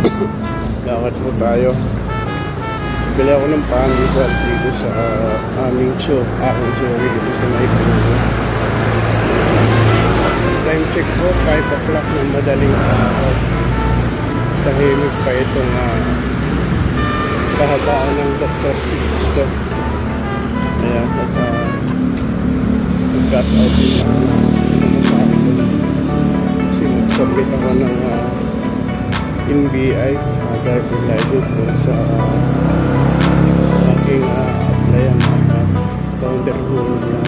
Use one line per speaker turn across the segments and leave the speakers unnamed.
Lakad po tayo. Bili ako ng pandesal dito sa aking show dito sa Naipuro. Time check po, 5 o'clock ng madaling araw. Tahimik pa itong kahabaan ng Dr. Sixto. Kaya pag-cut out din sa akin. Sinag-submit ako ng NBI driver license po sa aking applyan founder ko na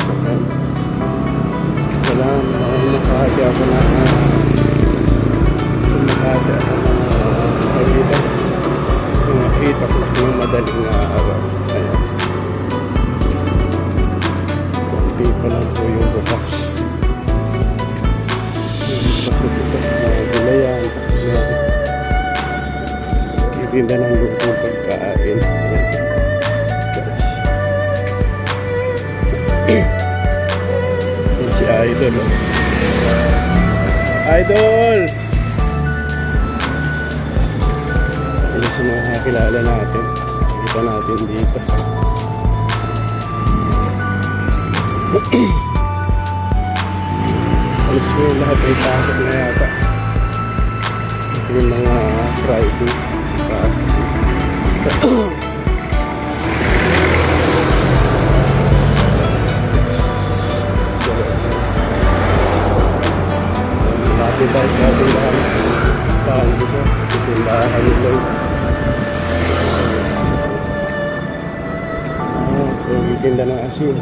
wala nakahagya ako na sumakada nakakita mga 8 o'clock ng madaling araw. Ayan, konti pa lang po yung bukas yung gulayan tinda ng lutong pagkain. Yan si Idol. Idol! Ano sa mga kakilala natin? Kita natin dito. Alis mo yung lahat ay pasok na yata. Yung mga Friday. Happy tayo sa ating lahat. Tahan dito. Titindahan nito. Titinda ng asin.